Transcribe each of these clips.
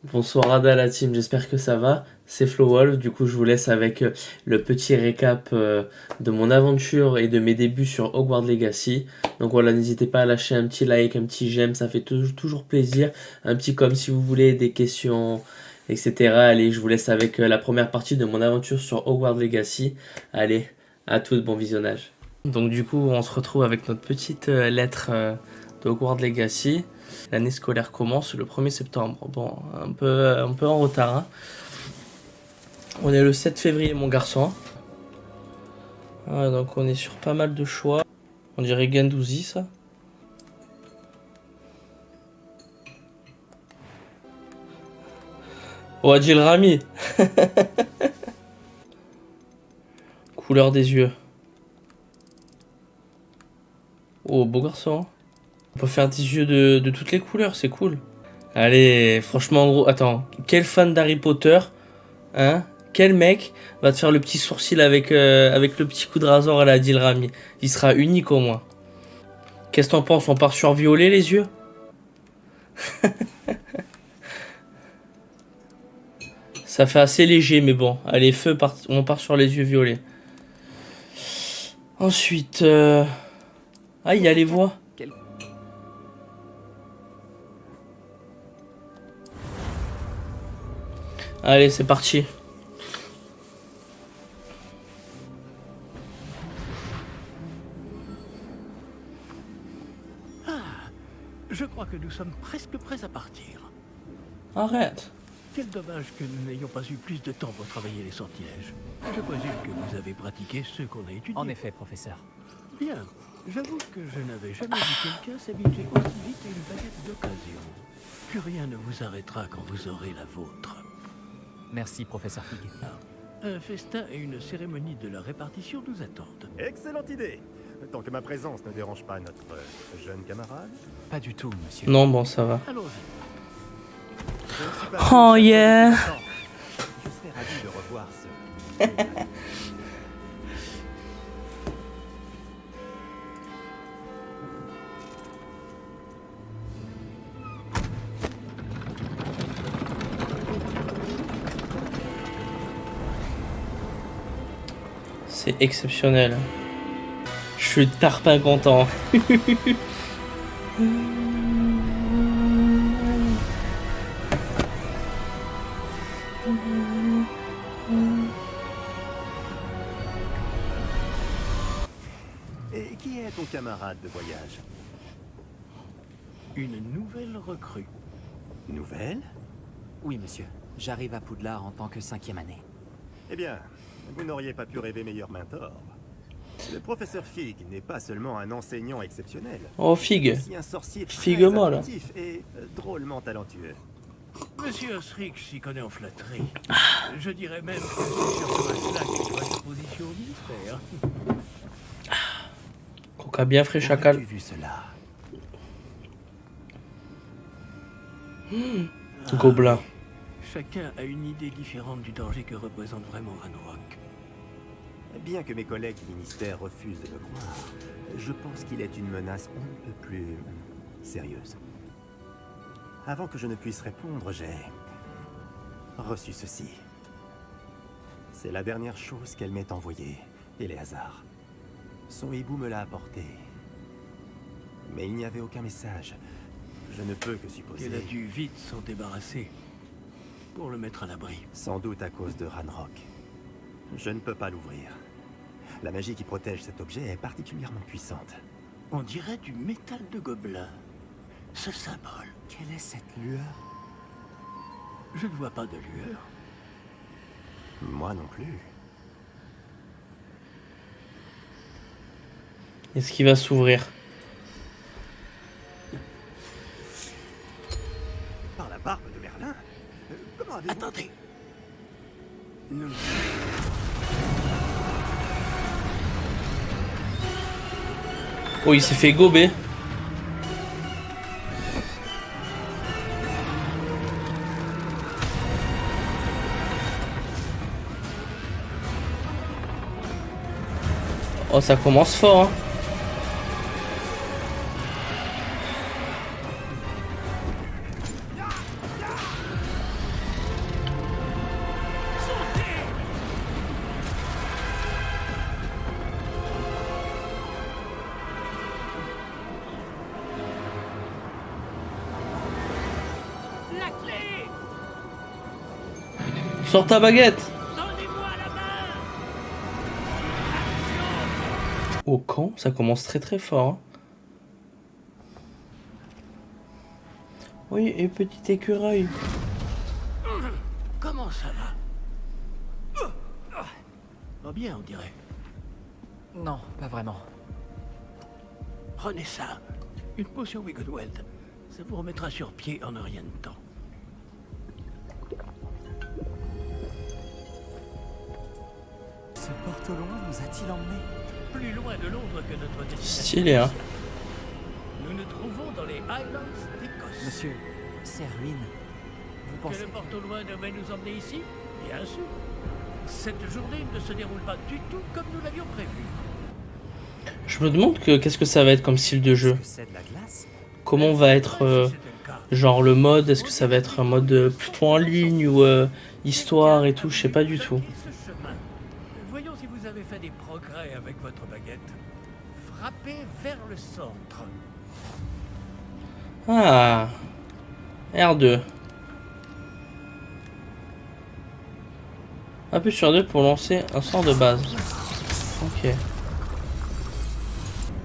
Bonsoir Ada la team, j'espère que ça va. C'est FlowWolf, du coup je vous laisse avec le petit récap de mon aventure et de mes débuts sur Hogwarts Legacy. Donc voilà, n'hésitez pas à lâcher un petit like, un petit j'aime, ça fait toujours plaisir. Un petit comme si vous voulez, des questions, etc. Allez, je vous laisse avec la première partie de mon aventure sur Hogwarts Legacy. Allez, à tous, bon visionnage. Donc du coup, on se retrouve avec notre petite lettre de Hogwarts Legacy. L'année scolaire commence le 1er septembre. Bon, un peu en retard. Hein. On est le 7 février, mon garçon. Donc on est sur pas mal de choix. On dirait Gendouzi, ça. Oh, Adil Rami. Couleur des yeux. Oh, beau garçon. On peut faire des yeux de toutes les couleurs, c'est cool. Allez, franchement, en gros, attends. Quel fan d'Harry Potter, hein? Quel mec va te faire le petit sourcil avec le petit coup de rasoir à la Adil Rami? Il sera unique au moins. Qu'est-ce que t'en penses? On part sur violet les yeux? Ça fait assez léger, mais bon. Allez, feu, on part sur les yeux violets. Ensuite... Ah, il y a les voix. Allez, c'est parti. Je crois que nous sommes presque prêts à partir. Arrête. Quel dommage que nous n'ayons pas eu plus de temps pour travailler les sortilèges. Je présume que vous avez pratiqué ceux qu'on a étudiés. En effet, professeur. Bien. J'avoue que je n'avais jamais vu quelqu'un s'habituer aussi vite à une baguette d'occasion. Plus rien ne vous arrêtera quand vous aurez la vôtre. Merci, professeur Fig. Un festin et une cérémonie de la répartition nous attendent. Excellente idée. Tant que ma présence ne dérange pas notre jeune camarade. Pas du tout, monsieur. Non, bon, ça va. Allons-y. Je ne suis pas Oh, sûr yeah. que je serais ravi de revoir ce... C'est exceptionnel. Je suis tarpin content. Et qui est ton camarade de voyage? Une nouvelle recrue. Nouvelle? Oui, monsieur. J'arrive à Poudlard en tant que 5e année. Eh bien, vous n'auriez pas pu rêver meilleur mentor. Le professeur Fig n'est pas seulement un enseignant exceptionnel. Oh, C'est figue. aussi un sorcier très Figue-moi, là. attentif et drôlement talentueux. Monsieur Osric s'y connaît en flatterie. Je dirais même que c'est sur cela qu'il doit exposition au ministère. Coca bien frais, Où chacal. as-tu vu cela? Gobelin. Chacun a une idée différente du danger que représente vraiment Ranrock. Bien que mes collègues du ministère refusent de le croire, je pense qu'il est une menace on ne peut plus sérieuse. Avant que je ne puisse répondre, j'ai reçu ceci. C'est la dernière chose qu'elle m'ait envoyée, Éléazar. Son hibou me l'a apporté. Mais il n'y avait aucun message. Je ne peux que supposer... Qu'elle a dû vite s'en débarrasser pour le mettre à l'abri. Sans doute à cause de Ranrock. Je ne peux pas l'ouvrir. La magie qui protège cet objet est particulièrement puissante. On dirait du métal de gobelin. Ce symbole. Quelle est cette lueur? Je ne vois pas de lueur. Moi non plus. Est-ce qu'il va s'ouvrir? Par la barbe de Merlin? Comment avez-vous... Attendez. Nous... Oh, il s'est fait gober. Oh, ça commence fort, hein. La clé! Sors ta baguette! Donnez-moi la main! Au camp, ça commence très très fort. Hein. Oui, et petit écureuil. Comment ça va? Va bien, on dirait. Non, pas vraiment. Prenez ça. Une potion Wiggleweld. Ça vous remettra sur pied en un rien de temps. Ce porte au loin nous a-t-il emmenés? Plus loin de Londres que notre destination. Stylé, hein. Nous nous trouvons dans les Highlands d'Écosse. Monsieur, ces ruines, vous Que pensez... le porte au loin devait nous emmener ici? Bien sûr. Cette journée ne se déroule pas du tout comme nous l'avions prévu. Je me demande qu'est-ce que ça va être comme style de jeu. Est-ce que c'est de la glace? Comment va être genre le mode? Est-ce que ça va être un mode plutôt en ligne ou histoire et tout? Je sais pas du tout. Ce chemin. Voyons si vous avez fait des progrès avec votre baguette. Frappez vers le centre. Ah, R2. Appuie sur 2 pour lancer un sort de base. Ok.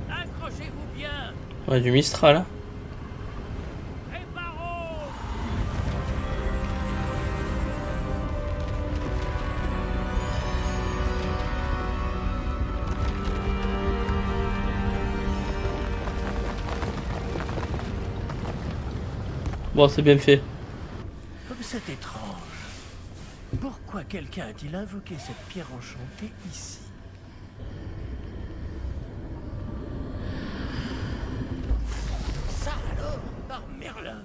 Accrochez-vous bien. Ouais, du Mistral. Hein. Réparons. Bon, c'est bien fait. Comme c'est étrange. Pourquoi quelqu'un a-t-il invoqué cette pierre enchantée ici? Ça alors, par Merlin.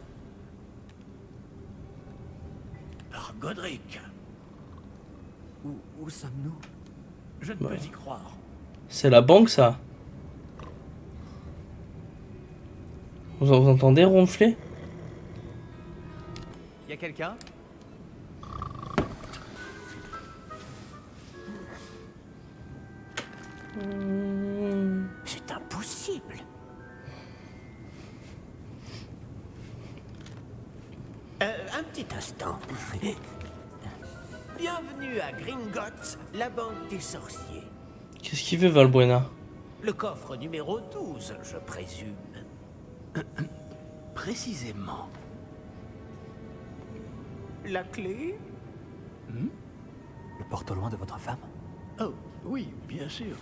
Par Godric. Où sommes-nous? Je ne peux y croire. C'est la banque, ça. Vous entendez ronfler? Y a quelqu'un? C'est impossible. Un petit instant. Bienvenue à Gringotts, la banque des sorciers. Qu'est-ce qu'il veut, Valbuena? Le coffre numéro 12, je présume. Précisément. La clé? Le porte au loin de votre femme? Oh, oui, bien sûr.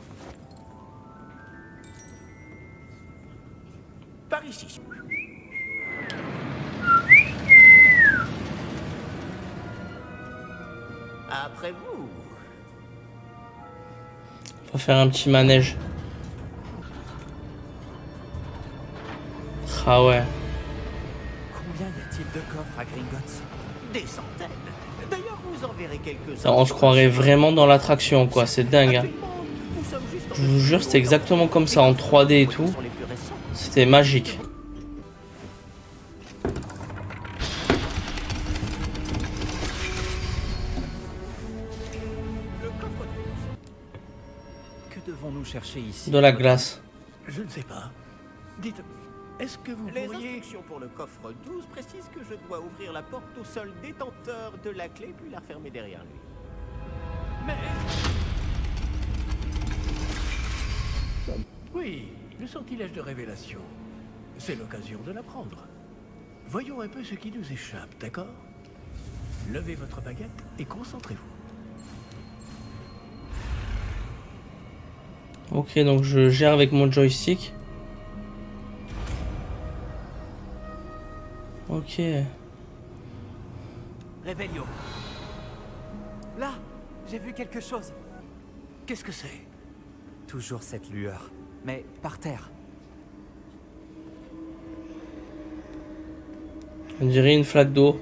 Par ici. Après vous. On va faire un petit manège. Ah ouais. Combien y a-t-il de coffres à Gringotts? Des centaines. D'ailleurs, vous en verrez quelques-uns. Ça, on se croirait vraiment dans l'attraction, quoi. C'est dingue. Hein. Nous sommes juste en Je vous jure, c'était exactement comme ça en 3D et tout. sont les plus récents. C'était magique. Le coffre 12. Que devons-nous chercher ici? De la glace. Je ne sais pas. Dites, est-ce que vous Les pourriez... instructions pour le coffre 12 précisent que je dois ouvrir la porte au seul détenteur de la clé puis la refermer derrière lui. Mais... Oui, le sortilège de révélation. C'est l'occasion de l'apprendre. Voyons un peu ce qui nous échappe, d'accord? Levez votre baguette et concentrez-vous. Ok, donc je gère avec mon joystick. Ok. Réveillon. Là, j'ai vu quelque chose. Qu'est-ce que c'est? Toujours cette lueur, mais par terre. On dirait une flaque d'eau.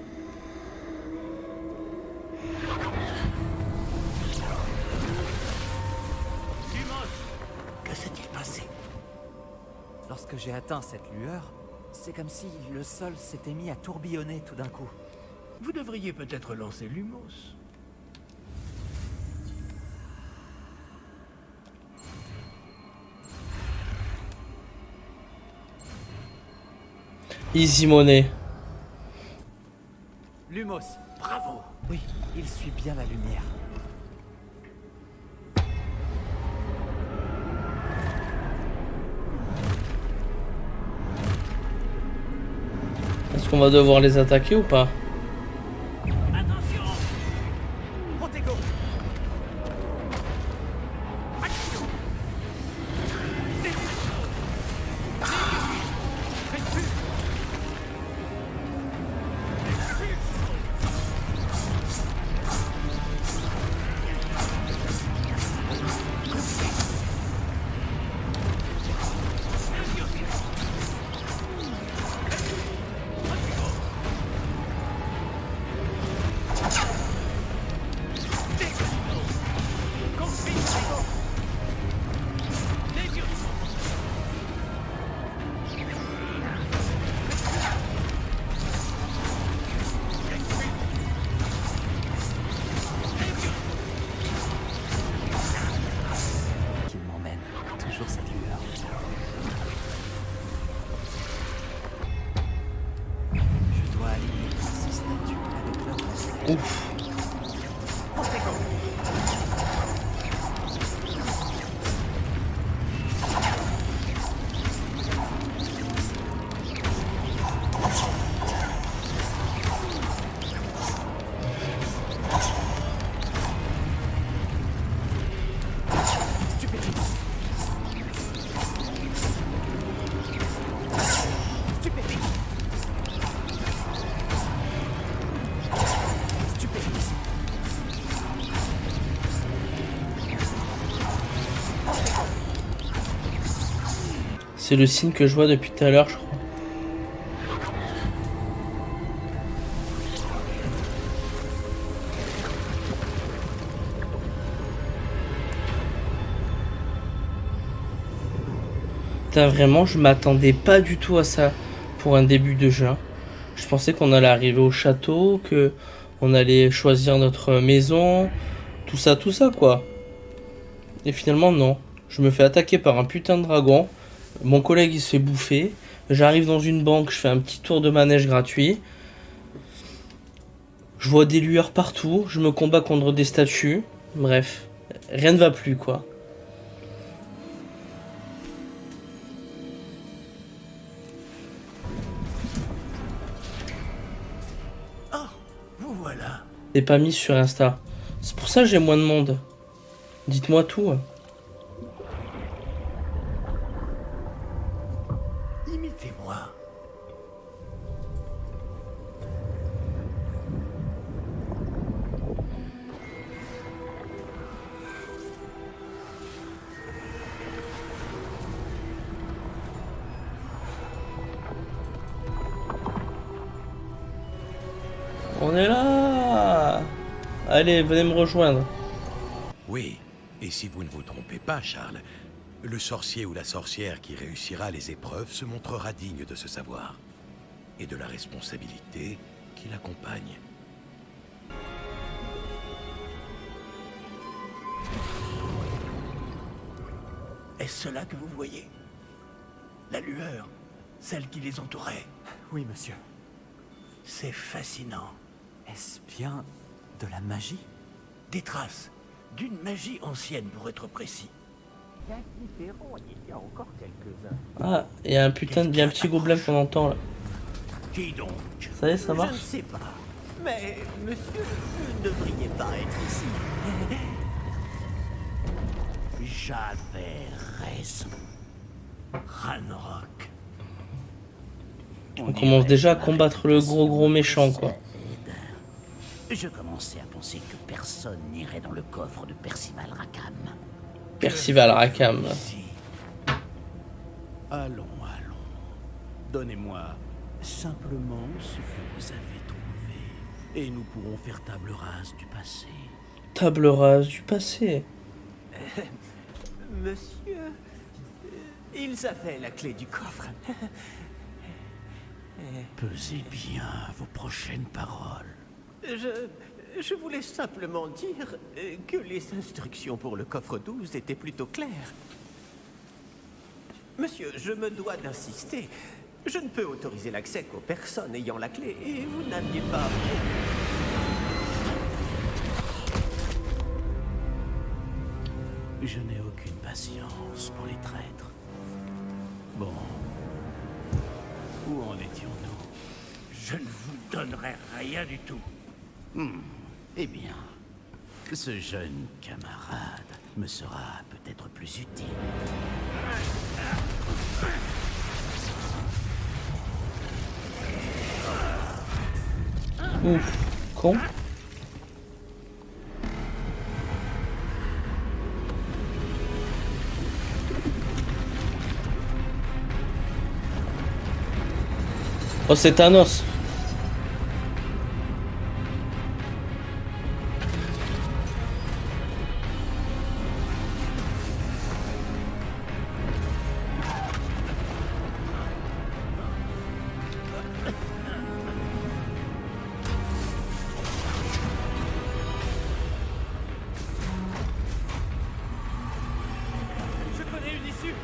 Que s'est-il passé? Lorsque j'ai atteint cette lueur, c'est comme si le sol s'était mis à tourbillonner tout d'un coup. Vous devriez peut-être lancer l'humos. Easy money. Lumos. Bravo. Oui, il suit bien la lumière. Est-ce qu'on va devoir les attaquer ou pas? Attention. Protego. Qu'il m'emmène. Toujours cette lueur. Je dois aligner toutes ces statues avec leur reflet. Ouf. Stupéfixe. Stupéfixe. Stupéfixe. C'est le signe que je vois depuis tout à l'heure, je crois. Putain, vraiment, je m'attendais pas du tout à ça pour un début de jeu. Je pensais qu'on allait arriver au château, que on allait choisir notre maison, tout ça quoi. Et finalement, non. Je me fais attaquer par un putain de dragon. Mon collègue, il se fait bouffer. J'arrive dans une banque, je fais un petit tour de manège gratuit. Je vois des lueurs partout. Je me combats contre des statues. Bref, rien ne va plus, quoi. Oh, vous voilà. C'est pas mis sur Insta. C'est pour ça que j'ai moins de monde. Dites-moi tout. Imitez-moi. On est là. Allez, venez me rejoindre. Oui, et si vous ne vous trompez pas, Charles, le sorcier ou la sorcière qui réussira les épreuves se montrera digne de ce savoir et de la responsabilité qui l'accompagne. Est-ce cela que vous voyez? La lueur, celle qui les entourait. Oui, monsieur. C'est fascinant. Est-ce bien de la magie? Des traces d'une magie ancienne, pour être précis. Bien différent, il y a encore quelques-uns. Ah, il y a un putain de bien petit gobelin qu'on entend là. Qui donc? Ça y est, ça Je ne marche. sais pas. Mais, monsieur, vous ne devriez pas être ici. J'avais raison. Ranrock. On commence déjà à combattre le gros méchant, quoi. Je commençais à penser que personne n'irait dans le coffre de Percival Rackham. Percival Rackham. Si. Allons. Donnez-moi simplement ce que vous avez trouvé. Et nous pourrons faire table rase du passé. Table rase du passé. Monsieur, ils avaient la clé du coffre. Pesez bien vos prochaines paroles. Je voulais simplement dire que les instructions pour le coffre 12 étaient plutôt claires. Monsieur, je me dois d'insister. Je ne peux autoriser l'accès qu'aux personnes ayant la clé, et vous n'aviez pas... Je n'ai aucune patience pour les traîtres. Bon. Où en étions-nous? Je ne vous donnerai rien du tout. Eh bien, ce jeune camarade me sera peut-être plus utile. Ouf, con. Oh, c'est Thanos. Je connais une issue.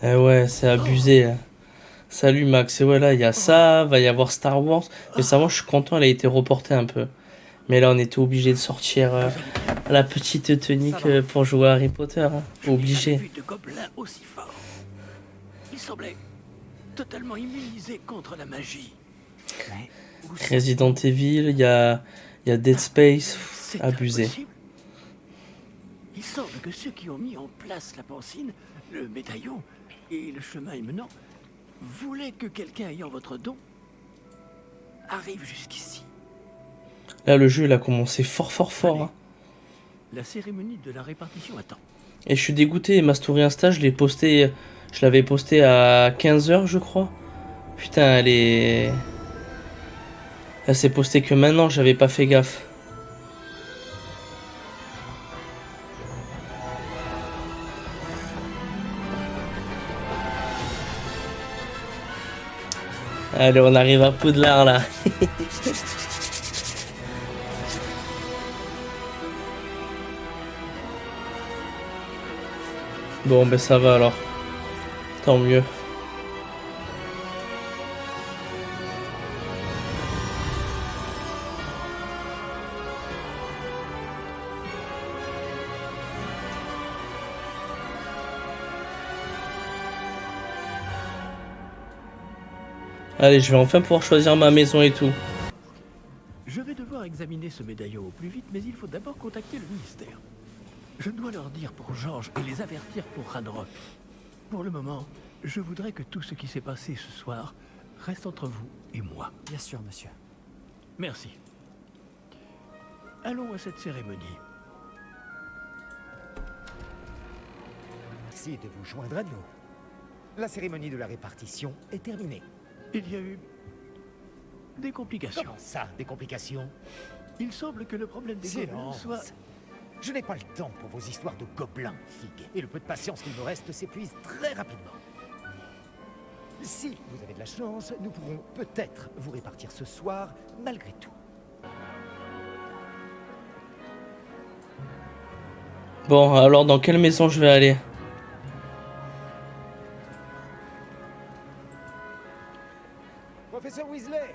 Eh ouais, c'est abusé. Hein. Salut Max. Et ouais, là, il y a ça, va y avoir Star Wars. Mais ça, moi, je suis content, elle a été reportée un peu. Mais là, on était obligé de sortir la petite tunique pour jouer à Harry Potter. Hein. Je n'ai jamais Obligé. vu de gobelin aussi fort. Il semblait totalement immunisé contre la magie. Mais où sont... Resident Evil, il y a Dead Space. Pff, C'est abusé. impossible. Il semble que ceux qui ont mis en place la pancine, le médaillon et le chemin émenant voulaient que quelqu'un ayant votre don arrive jusqu'ici. Là, le jeu, il a commencé fort, fort, fort. Hein. La cérémonie de la répartition attend. Et je suis dégoûté. Ma story Insta, je l'avais posté à 15h, je crois. Putain, elle s'est postée que maintenant, j'avais pas fait gaffe. Allez, on arrive à Poudlard là. Bon, ben ça va alors. Tant mieux. Allez, je vais enfin pouvoir choisir ma maison et tout. Je vais devoir examiner ce médaillon au plus vite, mais il faut d'abord contacter le ministère. Je dois leur dire pour Georges et les avertir pour Ranrock. Pour le moment, je voudrais que tout ce qui s'est passé ce soir reste entre vous et moi. Bien sûr, monsieur. Merci. Allons à cette cérémonie. Merci de vous joindre à nous. La cérémonie de la répartition est terminée. Il y a eu des complications. Comment ça, des complications? Il semble que le problème des gobelins Silence. soit... Je n'ai pas le temps pour vos histoires de gobelins, Fig. Et le peu de patience qu'il me reste s'épuise très rapidement. Si vous avez de la chance, nous pourrons peut-être vous répartir ce soir, malgré tout. Bon, alors dans quelle maison je vais aller? Professeur Weasley,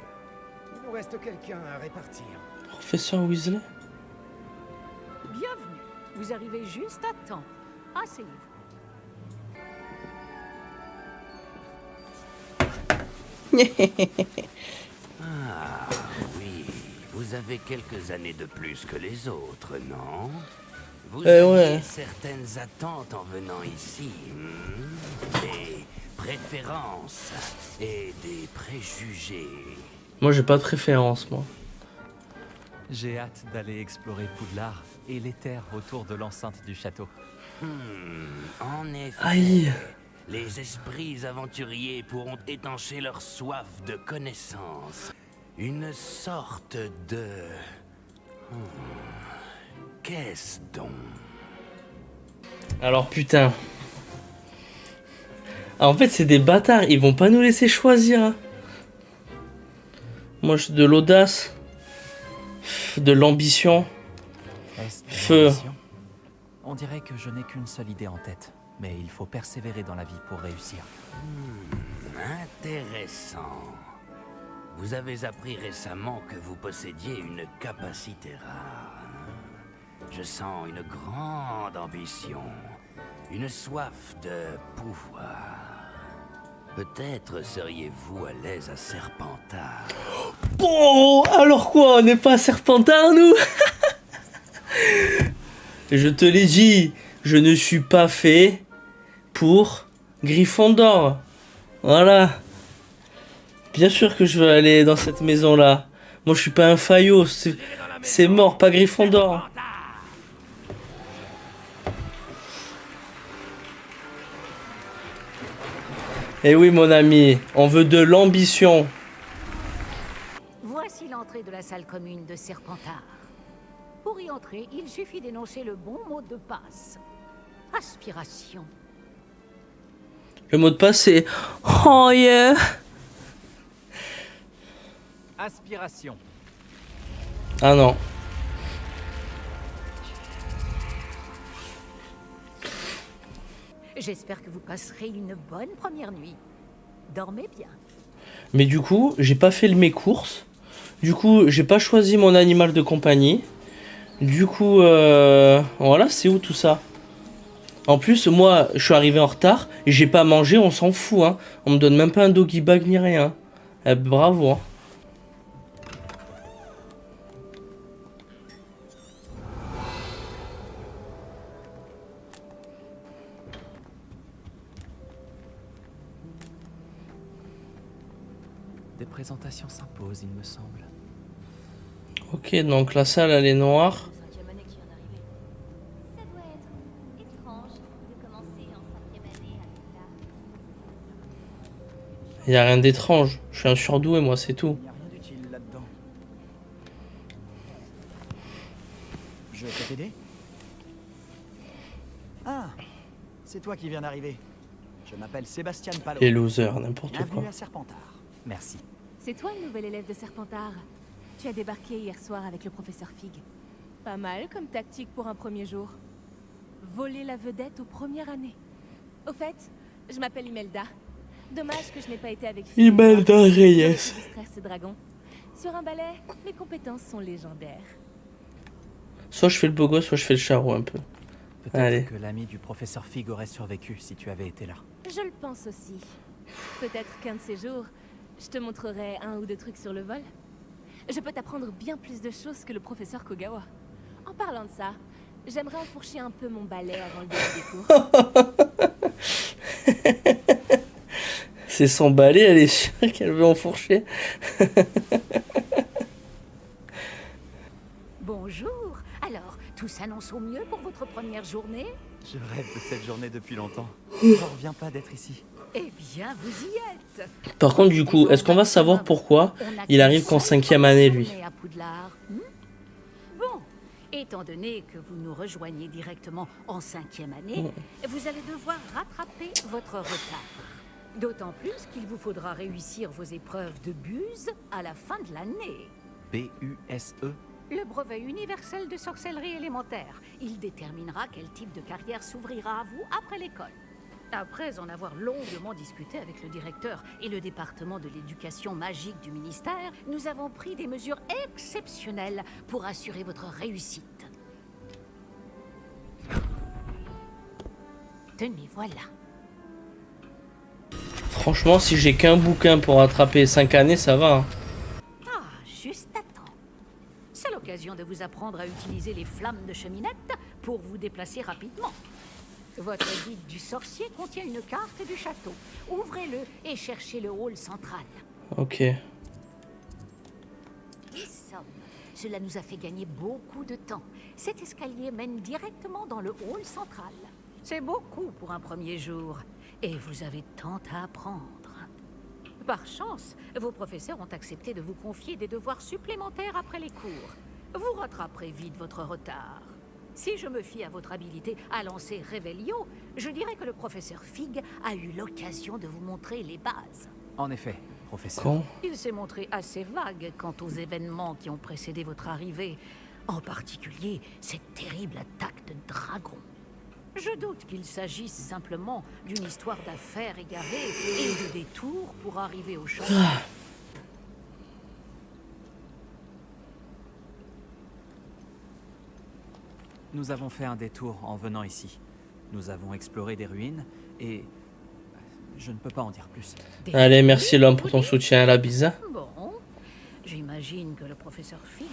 il nous reste quelqu'un à répartir. Professeur Weasley? Bienvenue. Vous arrivez juste à temps. Asseyez-vous. Ah, oui. Vous avez quelques années de plus que les autres, non? Vous aviez ouais. certaines attentes en venant ici. Des préférences et des préjugés. Moi, j'ai pas de préférence, moi. J'ai hâte d'aller explorer Poudlard et les terres autour de l'enceinte du château. En effet, Aïe. les esprits aventuriers pourront étancher leur soif de connaissance. Une sorte de... Qu'est-ce donc? Alors, putain. Ah, en fait, c'est des bâtards. Ils vont pas nous laisser choisir. Hein. Moi, j'ai de l'audace. De l'ambition. Est-ce de Feu. l'ambition? On dirait que je n'ai qu'une seule idée en tête, mais il faut persévérer dans la vie pour réussir. Intéressant. Vous avez appris récemment que vous possédiez une capacité rare. Hein? Je sens une grande ambition, une soif de pouvoir. Peut-être seriez-vous à l'aise à Serpentard. Bon, alors quoi, on n'est pas à Serpentard, nous? Je te l'ai dit, je ne suis pas fait pour Gryffondor. Voilà. Bien sûr que je veux aller dans cette maison-là. Moi, je suis pas un faillot. C'est mort, pas Gryffondor. Eh oui, mon ami, on veut de l'ambition. Voici l'entrée de la salle commune de Serpentard. Pour y entrer, il suffit d'énoncer le bon mot de passe. Aspiration. Le mot de passe, c'est... Oh yeah. Aspiration. Ah non. J'espère que vous passerez une bonne première nuit. Dormez bien. Mais du coup, j'ai pas fait mes courses. Du coup, j'ai pas choisi mon animal de compagnie. Du coup, voilà, c'est où tout ça? En plus, moi, je suis arrivé en retard et j'ai pas mangé, on s'en fout, hein. On me donne même pas un doggy bag ni rien. Eh, bravo, hein. Des présentations s'imposent, il me semble. Ok, donc la salle, elle est noire. Ça doit être étrange de commencer en 5e année avec là. Y a rien d'étrange. Je suis un surdoué, moi, c'est tout. Il n'y a rien d'utile là-dedans. Je peux t'aider? Ah, c'est toi qui viens d'arriver. Je m'appelle Sébastien Palo. Les losers, n'importe quoi. Bienvenue à Serpentard. Merci. C'est toi le nouvel élève de Serpentard. Tu as débarqué hier soir avec le professeur Fig. Pas mal comme tactique pour un premier jour. Voler la vedette aux premières années. Au fait, je m'appelle Imelda. Dommage que je n'ai pas été avec Fig. Imelda Reyes. J'aurais pu distraire ce dragon. Sur un balai, mes compétences sont légendaires. Soit je fais le beau gosse, soit je fais le charreau un peu. Allez. Peut-être que l'ami du professeur Fig aurait survécu si tu avais été là. Je le pense aussi. Peut-être qu'un de ces jours, je te montrerai un ou deux trucs sur le vol. Je peux t'apprendre bien plus de choses que le professeur Kogawa. En parlant de ça, j'aimerais enfourcher un peu mon balai avant le début des cours. C'est son balai, elle est sûre qu'elle veut enfourcher. Bonjour. Alors, tout s'annonce au mieux pour votre première journée? Je rêve de cette journée depuis longtemps. J'en reviens pas d'être ici. Eh bien, vous y êtes. Par contre, du coup, est-ce qu'on va savoir pourquoi il arrive qu'en 5e année, lui? À Poudlard, Bon, étant donné que vous nous rejoignez directement en 5e année, vous allez devoir rattraper votre retard. D'autant plus qu'il vous faudra réussir vos épreuves de buse à la fin de l'année. B-U-S-E. Le brevet universel de sorcellerie élémentaire. Il déterminera quel type de carrière s'ouvrira à vous après l'école. Après en avoir longuement discuté avec le directeur et le département de l'éducation magique du ministère, nous avons pris des mesures exceptionnelles pour assurer votre réussite. Tenez, voilà. Franchement, si j'ai qu'un bouquin pour rattraper 5 années, ça va. Hein. Ah, juste à temps. C'est l'occasion de vous apprendre à utiliser les flammes de cheminette pour vous déplacer rapidement. Votre guide du sorcier contient une carte du château. Ouvrez-le et cherchez le hall central. Ok. Et somme. Cela nous a fait gagner beaucoup de temps. Cet escalier mène directement dans le hall central. C'est beaucoup pour un premier jour. Et vous avez tant à apprendre. Par chance, vos professeurs ont accepté de vous confier des devoirs supplémentaires après les cours. Vous rattraperez vite votre retard. Si je me fie à votre habilité à lancer Revelio, je dirais que le professeur Fig a eu l'occasion de vous montrer les bases. En effet, professeur. Con. Il s'est montré assez vague quant aux événements qui ont précédé votre arrivée. En particulier, cette terrible attaque de dragon. Je doute qu'il s'agisse simplement d'une histoire d'affaires égarées et de détours pour arriver au champ. Nous avons fait un détour en venant ici. Nous avons exploré des ruines et... je ne peux pas en dire plus. Allez, merci l'homme pour ton soutien à la bise. Bon, j'imagine que le professeur Fig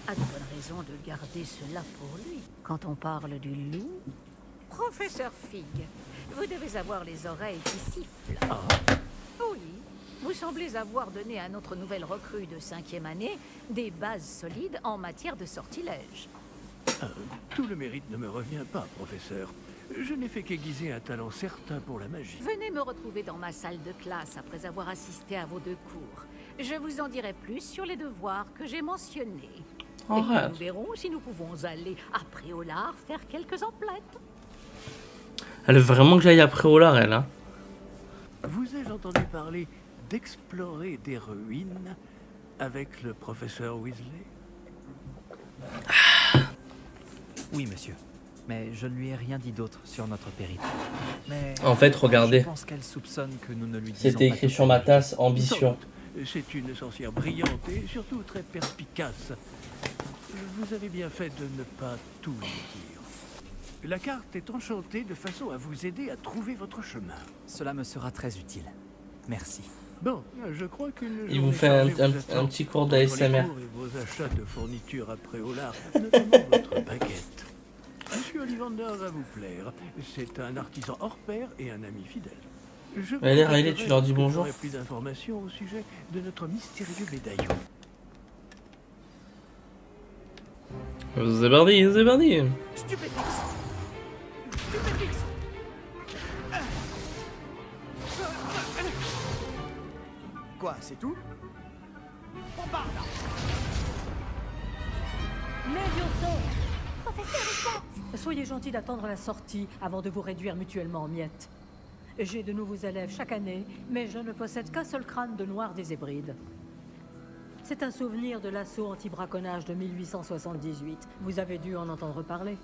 a de bonnes raisons de garder cela pour lui. Quand on parle du loup... Professeur Fig, vous devez avoir les oreilles qui sifflent. Oui, vous semblez avoir donné à notre nouvelle recrue de 5e année des bases solides en matière de sortilège. Tout le mérite ne me revient pas, professeur. Je n'ai fait qu'aiguiser un talent certain pour la magie. Venez me retrouver dans ma salle de classe après avoir assisté à vos 2 cours. Je vous en dirai plus sur les devoirs que j'ai mentionnés. Et Arrête. nous verrons si nous pouvons aller à Préolard faire quelques emplettes. Elle veut vraiment que j'aille après Olar, elle. Hein. Vous ai-je entendu parler d'explorer des ruines avec le professeur Weasley? Oui, monsieur. Mais je ne lui ai rien dit d'autre sur notre périple. Mais En fait, regardez. je pense qu'elle soupçonne que nous ne lui disons C'était pas écrit tout. sur ma tasse, ambition. C'est une sorcière brillante et surtout très perspicace. Vous avez bien fait de ne pas tout lui dire. La carte est enchantée de façon à vous aider à trouver votre chemin. Cela me sera très utile. Merci. Bon, je crois qu'une Il vous journée fait chargée vous un attend petit cours entre les d'ASMR. cours et vos achats de fournitures après Olar, notamment votre baguette. Monsieur Ollivander va vous plaire. C'est un artisan hors pair et un ami fidèle. Je vous Allez, Riley, tu contacterai leur dis lorsque bonjour. j'aurai plus d'informations au sujet de notre mystérieux médaillon. C'est parti, c'est parti. Stupéfix. Stupéfix. Quoi, c'est tout? On part là. Levioso! Professeur Hippolyte! Soyez gentil d'attendre la sortie avant de vous réduire mutuellement en miettes. J'ai de nouveaux élèves chaque année, mais je ne possède qu'un seul crâne de noir des Hébrides. C'est un souvenir de l'assaut anti-braconnage de 1878. Vous avez dû en entendre parler.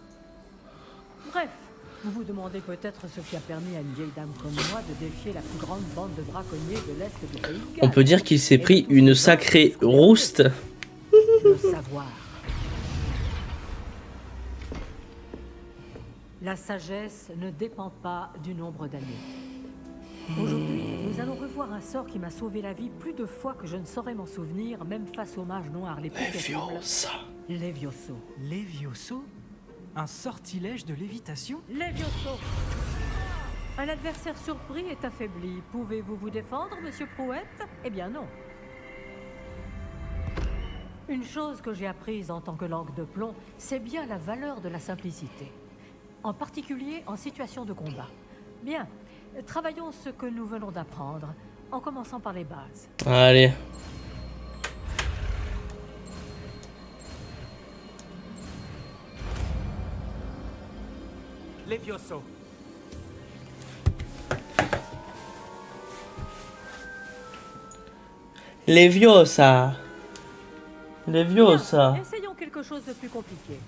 Bref, vous vous demandez peut-être ce qui a permis à une vieille dame comme moi de défier la plus grande bande de braconniers de l'Est du pays de Galles. On peut dire qu'il s'est pris une sacrée rouste. Le savoir. La sagesse ne dépend pas du nombre d'années. Aujourd'hui, nous allons revoir un sort qui m'a sauvé la vie plus de fois que je ne saurais m'en souvenir, même face aux mages noirs les plus terribles. Levioso. Levioso? Un sortilège de lévitation? Levioso. Un adversaire surpris est affaibli. Pouvez-vous vous défendre, monsieur Prouette? Eh bien non. Une chose que j'ai apprise en tant que langue de plomb, c'est bien la valeur de la simplicité. En particulier en situation de combat. Bien, travaillons ce que nous venons d'apprendre, en commençant par les bases. Allez. Levioso. Leviosa. Leviosa. Bien, essayons quelque chose de plus compliqué.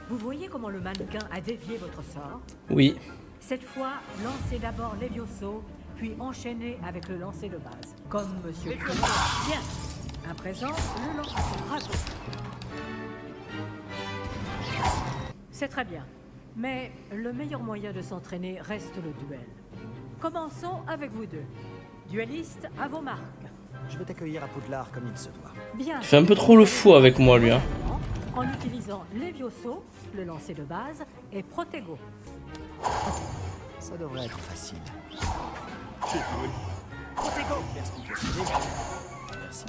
Vous voyez comment le mannequin a dévié votre sort? Oui. Cette fois, lancez d'abord Levioso, puis enchaînez avec le lancer de base. Comme monsieur Prouette. Bien. À présent, le lancer de dragon. C'est très bien. Mais le meilleur moyen de s'entraîner reste le duel. Commençons avec vous deux. Duellistes, à vos marques. Je vais t'accueillir à Poudlard comme il se doit. Bien. Il fait un peu trop le fou avec moi, lui. Hein. En utilisant Levioso, le lancer de base, et Protego. Ça devrait être facile. Protego. Perspicacité. Merci.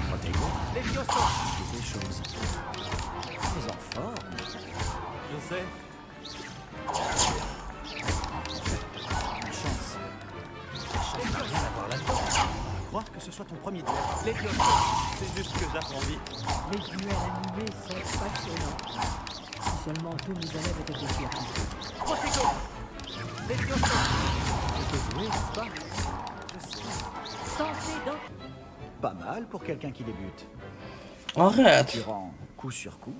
Protego. Levioso. C'est des choses. Mais en forme. Je sais. hâte que ce soit ton premier duel. Les dieux, c'est juste que j'apprends vite. Les duels animés sont passionnants. Si seulement tous mes élèves étaient aussi appliqués. Protego. Les dieux, Je peux jouer, n'est-ce pas? Tentez donc. Pas mal pour quelqu'un qui débute. Arrête. Durant coup sur coup.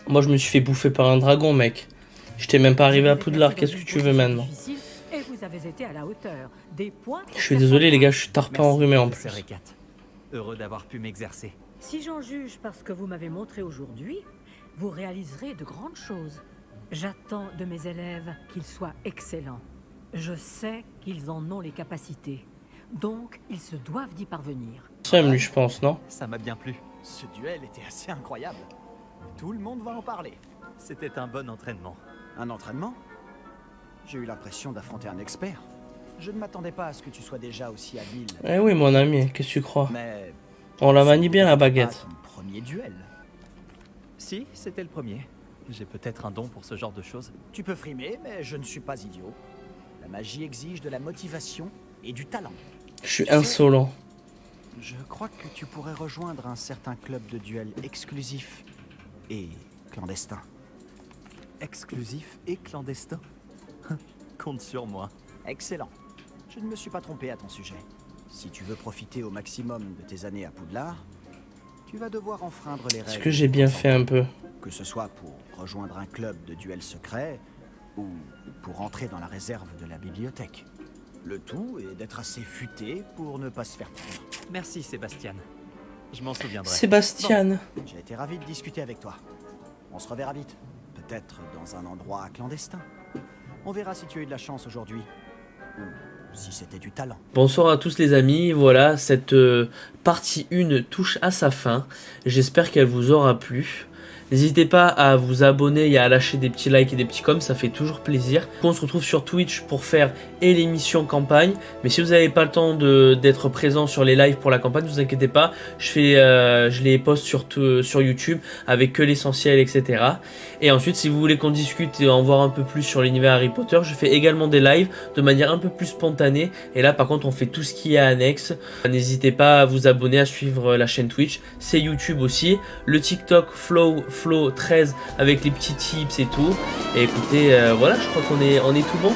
Moi, je me suis fait bouffer par un dragon, mec. J'étais même pas arrivé à Poudlard. Qu'est-ce que tu veux maintenant? Et vous avez été à la hauteur. Des points. Je suis désolé, les gars, je suis tarpin enrhumé en plus. Professeur Ekat. Heureux d'avoir pu m'exercer. Si j'en juge par ce que vous m'avez montré aujourd'hui, vous réaliserez de grandes choses. J'attends de mes élèves qu'ils soient excellents. Je sais qu'ils en ont les capacités. Donc, ils se doivent d'y parvenir. Sam, lui, je pense, non? Ça m'a bien plu. Ce duel était assez incroyable. Tout le monde va en parler. C'était un bon entraînement. Un entraînement? J'ai eu l'impression d'affronter un expert. Je ne m'attendais pas à ce que tu sois déjà aussi habile. Eh oui, mon ami, qu'est-ce que tu crois? Mais On la manie bien, la baguette. ton premier duel. Si, c'était le premier. J'ai peut-être un don pour ce genre de choses. Tu peux frimer, mais je ne suis pas idiot. La magie exige de la motivation et du talent. Je suis insolent. Je crois que tu pourrais rejoindre un certain club de duel exclusif et clandestin. Exclusif et clandestin. Compte sur moi. Excellent. Je ne me suis pas trompé à ton sujet. Si tu veux profiter au maximum de tes années à Poudlard, tu vas devoir enfreindre les règles. Est-ce que j'ai bien fait un peu? Que ce soit pour rejoindre un club de duel secret ou pour entrer dans la réserve de la bibliothèque. Le tout est d'être assez futé pour ne pas se faire prendre. Merci, Sébastien. Je m'en souviendrai. Sébastien. J'ai été ravi de discuter avec toi. On se reverra vite. Peut-être dans un endroit clandestin. On verra si tu as eu de la chance aujourd'hui. Ou si c'était du talent. Bonsoir à tous les amis, voilà, cette partie 1 touche à sa fin. J'espère qu'elle vous aura plu. N'hésitez pas à vous abonner et à lâcher des petits likes et des petits coms, ça fait toujours plaisir. On se retrouve sur Twitch pour faire et l'émission campagne. Mais si vous n'avez pas le temps d'être présent sur les lives pour la campagne, ne vous inquiétez pas. Je les poste sur YouTube avec que l'essentiel, etc. Et ensuite, si vous voulez qu'on discute et en voir un peu plus sur l'univers Harry Potter, je fais également des lives de manière un peu plus spontanée. Et là, par contre, on fait tout ce qui est annexe. N'hésitez pas à vous abonner, à suivre la chaîne Twitch. C'est YouTube aussi. Le TikTok Flow13 avec les petits tips et tout. Et écoutez, voilà, je crois qu'on est tout bon.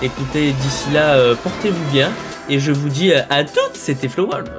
Écoutez, d'ici là, portez-vous bien. Et je vous dis à toutes, c'était FlowWolf.